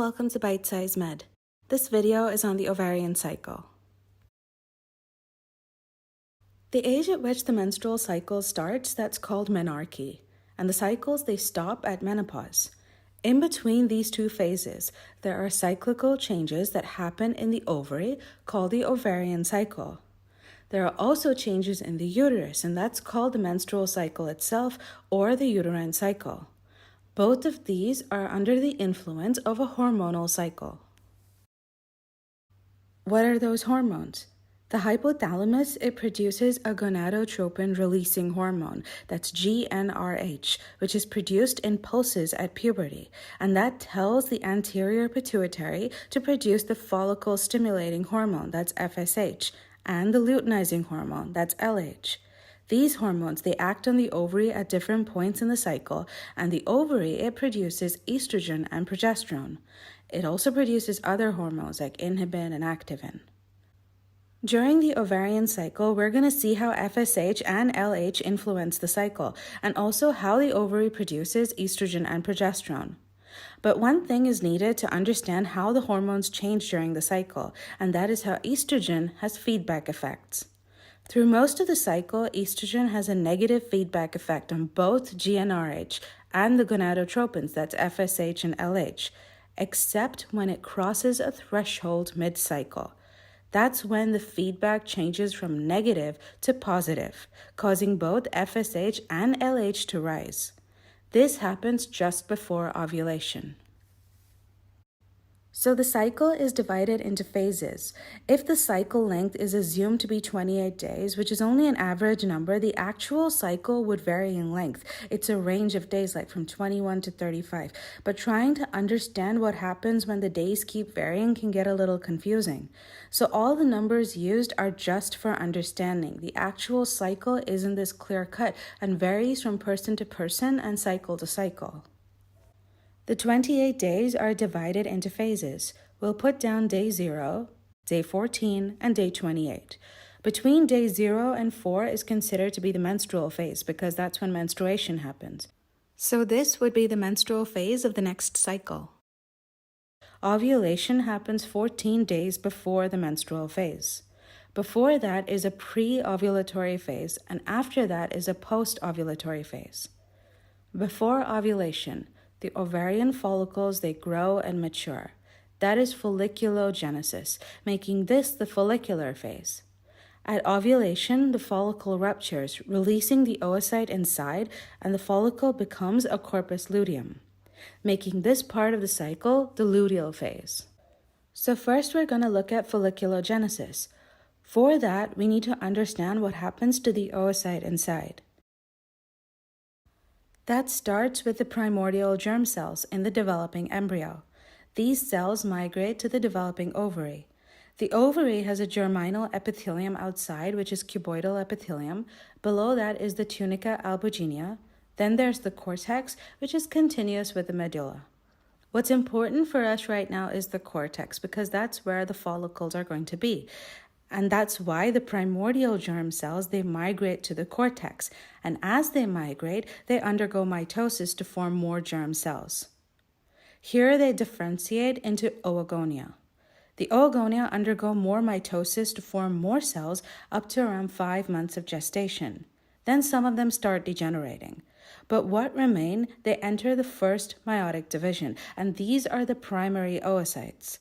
welcome to Bite Size Med. This video is on the ovarian cycle. The age at which the menstrual cycle starts, that's called menarche, and the cycles, they stop at menopause. In between these two phases, there are cyclical changes that happen in the ovary called the ovarian cycle. There are also changes in the uterus, and that's called the menstrual cycle itself or the uterine cycle. Both of these are under the influence of a hormonal cycle. What are those hormones? The hypothalamus, it produces a gonadotropin-releasing hormone, that's GnRH, which is produced in pulses at puberty, and that tells the anterior pituitary to produce the follicle-stimulating hormone, that's FSH, and the luteinizing hormone, that's LH. These hormones, they act on the ovary at different points in the cycle, and the ovary, it produces estrogen and progesterone. It also produces other hormones like inhibin and activin. During the ovarian cycle, we're going to see how FSH and LH influence the cycle, and also how the ovary produces estrogen and progesterone. But one thing is needed to understand how the hormones change during the cycle, and that is how estrogen has feedback effects. Through most of the cycle, estrogen has a negative feedback effect on both GnRH and the gonadotropins, that's FSH and LH, except when it crosses a threshold mid-cycle. That's when the feedback changes from negative to positive, causing both FSH and LH to rise. This happens just before ovulation. So the cycle is divided into phases. If the cycle length is assumed to be 28 days, which is only an average number, the actual cycle would vary in length. It's a range of days, like from 21 to 35. But trying to understand what happens when the days keep varying can get a little confusing. So all the numbers used are just for understanding. The actual cycle isn't this clear-cut and varies from person to person and cycle to cycle. The 28 days are divided into phases. We'll put down day 0, day 14, and day 28. Between day 0 and 4 is considered to be the menstrual phase because that's when menstruation happens. So this would be the menstrual phase of the next cycle. Ovulation happens 14 days before the menstrual phase. Before that is a pre-ovulatory phase, and after that is a post-ovulatory phase. Before ovulation, the ovarian follicles, they grow and mature. That is folliculogenesis, making this the follicular phase. At ovulation, the follicle ruptures, releasing the oocyte inside, and the follicle becomes a corpus luteum, making this part of the cycle the luteal phase. So first we're going to look at folliculogenesis. For that, we need to understand what happens to the oocyte inside. That starts with the primordial germ cells in the developing embryo. These cells migrate to the developing ovary. The ovary has a germinal epithelium outside, which is cuboidal epithelium. Below that is the tunica albuginea. Then there's the cortex, which is continuous with the medulla. What's important for us right now is the cortex, because that's where the follicles are going to be. And that's why the primordial germ cells, they migrate to the cortex. And as they migrate, they undergo mitosis to form more germ cells. Here they differentiate into oogonia. The oogonia undergo more mitosis to form more cells up to around 5 months of gestation. Then some of them start degenerating. But what remain, they enter the first meiotic division, and these are the primary oocytes.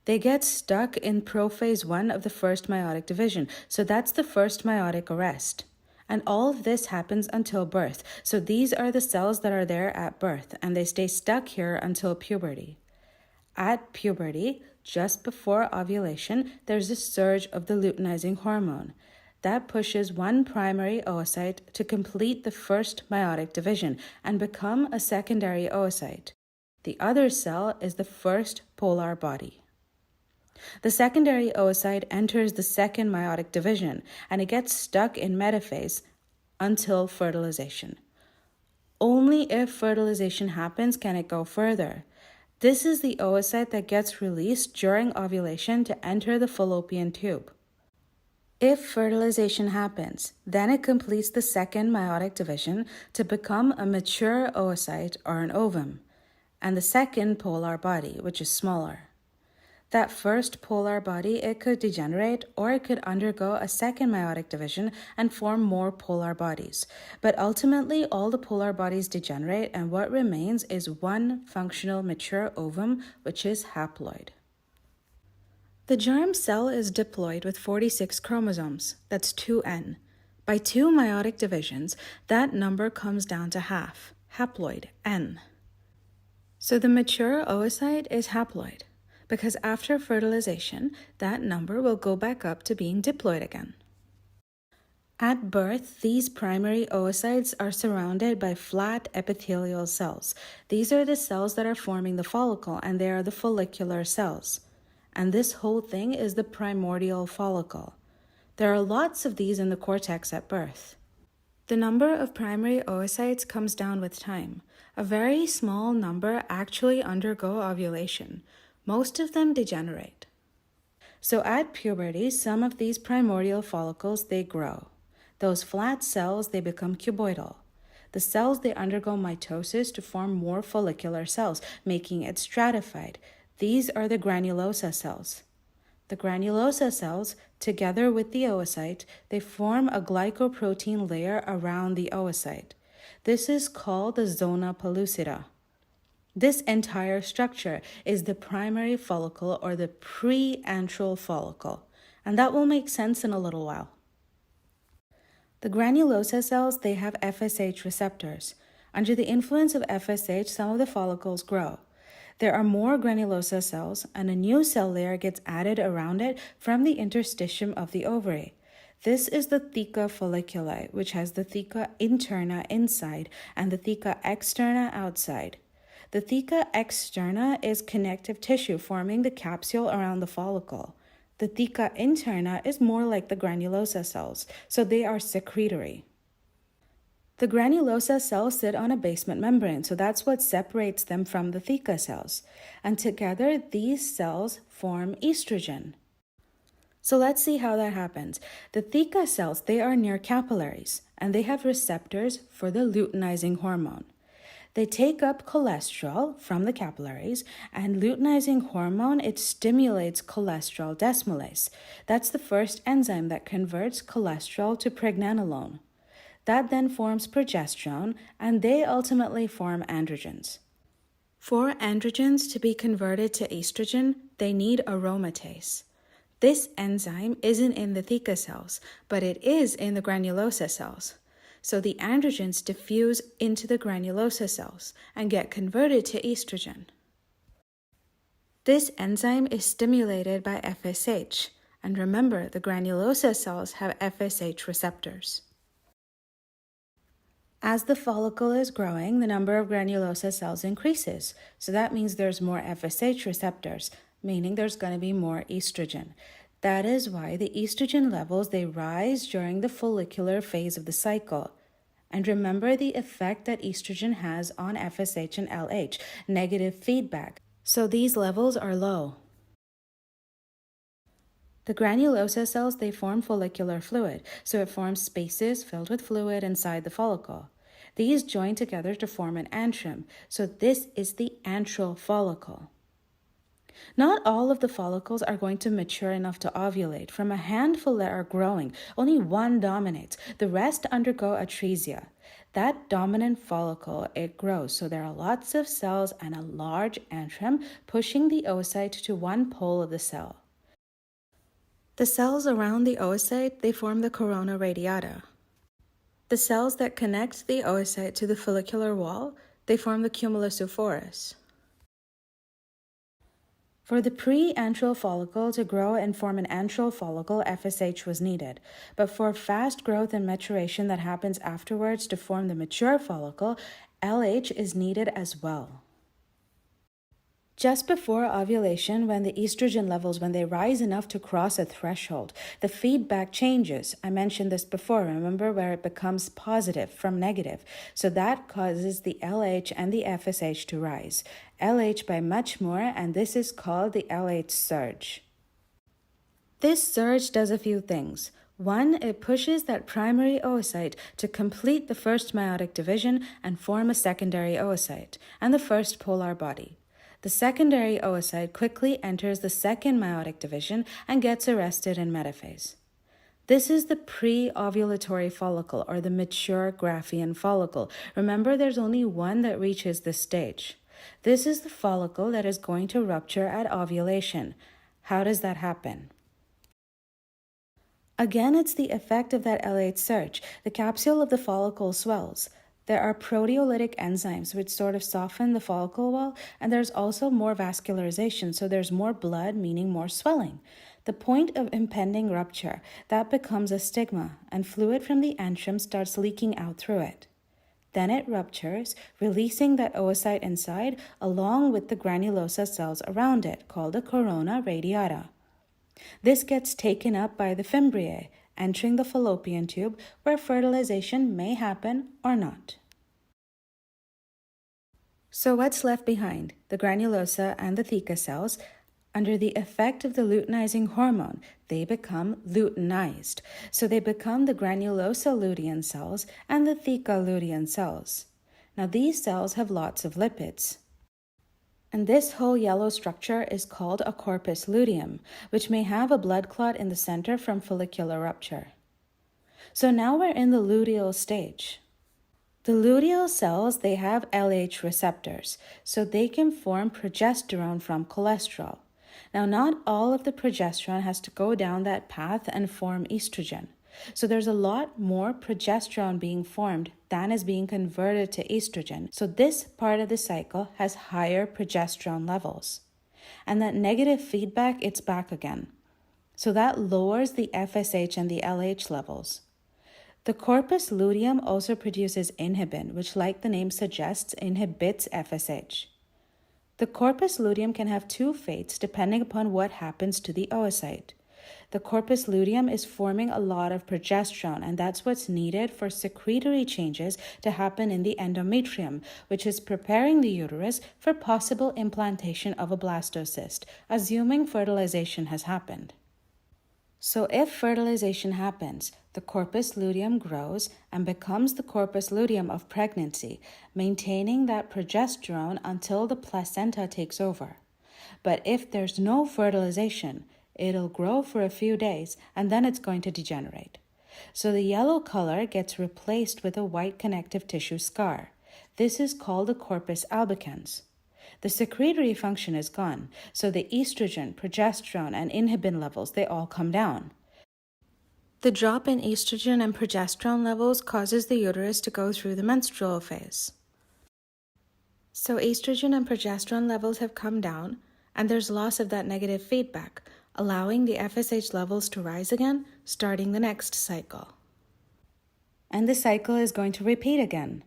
They get stuck in prophase 1 of the first meiotic division, so that's the first meiotic arrest. And all of this happens until birth, so these are the cells that are there at birth, and they stay stuck here until puberty. At puberty, just before ovulation, there's a surge of the luteinizing hormone. That pushes one primary oocyte to complete the first meiotic division and become a secondary oocyte. The other cell is the first polar body. The secondary oocyte enters the second meiotic division, and it gets stuck in metaphase until fertilization. Only if fertilization happens can it go further. This is the oocyte that gets released during ovulation to enter the fallopian tube. If fertilization happens, then it completes the second meiotic division to become a mature oocyte or an ovum. and the second polar body, which is smaller. That first polar body, it could degenerate or it could undergo a second meiotic division and form more polar bodies. But ultimately, all the polar bodies degenerate and what remains is one functional mature ovum, which is haploid. The germ cell is diploid with 46 chromosomes. That's 2n. By 2 meiotic divisions, that number comes down to half, haploid, n. So the mature oocyte is haploid, because after fertilization, that number will go back up to being diploid again. At birth, these primary oocytes are surrounded by flat epithelial cells. These are the cells that are forming the follicle, and they are the follicular cells. And this whole thing is the primordial follicle. There are lots of these in the cortex at birth. The number of primary oocytes comes down with time. A very small number actually undergo ovulation. Most of them degenerate. So at puberty, some of these primordial follicles, they grow. Those flat cells, they become cuboidal. The cells, they undergo mitosis to form more follicular cells, making it stratified. These are the granulosa cells. The granulosa cells, together with the oocyte, they form a glycoprotein layer around the oocyte. This is called the zona pellucida. This entire structure is the primary follicle or the preantral follicle, and that will make sense in a little while. The granulosa cells, they have FSH receptors. Under the influence of FSH, some of the follicles grow. There are more granulosa cells, and a new cell layer gets added around it from the interstitium of the ovary. This is the theca folliculi, which has the theca interna inside and the theca externa outside. The theca externa is connective tissue forming the capsule around the follicle. The theca interna is more like the granulosa cells, so they are secretory. The granulosa cells sit on a basement membrane, so that's what separates them from the theca cells. And together, these cells form estrogen. So let's see how that happens. The theca cells, they are near capillaries, and they have receptors for the luteinizing hormone. They take up cholesterol from the capillaries, and luteinizing hormone, it stimulates cholesterol desmolase. That's the first enzyme that converts cholesterol to pregnenolone. That then forms progesterone, and they ultimately form androgens. For androgens to be converted to estrogen, they need aromatase. This enzyme isn't in the theca cells, but it is in the granulosa cells. So the androgens diffuse into the granulosa cells and get converted to estrogen. This enzyme is stimulated by FSH, and remember, the granulosa cells have FSH receptors. As the follicle is growing, the number of granulosa cells increases. So that means there's more FSH receptors, meaning there's going to be more estrogen. That is why the estrogen levels, they rise during the follicular phase of the cycle. And remember the effect that estrogen has on FSH and LH, negative feedback. So these levels are low. The granulosa cells, they form follicular fluid, so it forms spaces filled with fluid inside the follicle. These join together to form an antrum, so this is the antral follicle. Not all of the follicles are going to mature enough to ovulate. From a handful that are growing, only one dominates. The rest undergo atresia. That dominant follicle, it grows, so there are lots of cells and a large antrum pushing the oocyte to one pole of the cell. The cells around the oocyte, they form the corona radiata. The cells that connect the oocyte to the follicular wall, they form the cumulus euphorus. For the pre-antral follicle to grow and form an antral follicle, FSH was needed. But for fast growth and maturation that happens afterwards to form the mature follicle, LH is needed as well. Just before ovulation, when the estrogen levels, when they rise enough to cross a threshold, the feedback changes. I mentioned this before, remember, where it becomes positive from negative. So that causes the LH and the FSH to rise. LH by much more, and this is called the LH surge. This surge does a few things. One, it pushes that primary oocyte to complete the first meiotic division and form a secondary oocyte and the first polar body. The secondary oocyte quickly enters the second meiotic division and gets arrested in metaphase. This is the pre-ovulatory follicle or the mature Graafian follicle. Remember, there's only one that reaches this stage. This is the follicle that is going to rupture at ovulation. How does that happen? Again, it's the effect of that LH surge. The capsule of the follicle swells. There are proteolytic enzymes which sort of soften the follicle wall, and there's also more vascularization, so there's more blood, meaning more swelling. The point of impending rupture, that becomes a stigma, and fluid from the antrum starts leaking out through it. Then it ruptures, releasing that oocyte inside along with the granulosa cells around it, called a corona radiata. This gets taken up by the fimbriae, entering the fallopian tube where fertilization may happen or not. So what's left behind? The granulosa and the theca cells. Under the effect of the luteinizing hormone, they become luteinized. So they become the granulosa lutein cells and the theca lutein cells. Now these cells have lots of lipids. And this whole yellow structure is called a corpus luteum, which may have a blood clot in the center from follicular rupture. So now we're in the luteal stage. The luteal cells, they have LH receptors, so they can form progesterone from cholesterol. Now, not all of the progesterone has to go down that path and form estrogen. So there's a lot more progesterone being formed than is being converted to estrogen. So this part of the cycle has higher progesterone levels. And that negative feedback, it's back again. So that lowers the FSH and the LH levels. The corpus luteum also produces inhibin, which, like the name suggests, inhibits FSH. The corpus luteum can have two fates depending upon what happens to the oocyte. The corpus luteum is forming a lot of progesterone, and that's what's needed for secretory changes to happen in the endometrium, which is preparing the uterus for possible implantation of a blastocyst, assuming fertilization has happened. So if fertilization happens, the corpus luteum grows and becomes the corpus luteum of pregnancy, maintaining that progesterone until the placenta takes over. But if there's no fertilization, it'll grow for a few days and then it's going to degenerate. So the yellow color gets replaced with a white connective tissue scar. This is called the corpus albicans. The secretory function is gone, so the estrogen, progesterone, and inhibin levels, they all come down. The drop in estrogen and progesterone levels causes the uterus to go through the menstrual phase. So estrogen and progesterone levels have come down, and there's loss of that negative feedback, allowing the FSH levels to rise again, starting the next cycle. And the cycle is going to repeat again.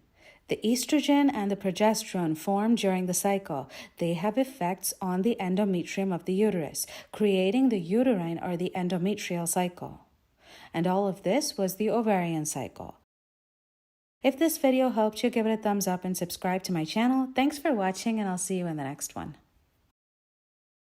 The estrogen and the progesterone formed during the cycle. They have effects on the endometrium of the uterus, creating the uterine or the endometrial cycle. And all of this was the ovarian cycle. If this video helped you, give it a thumbs up and subscribe to my channel. Thanks for watching, and I'll see you in the next one.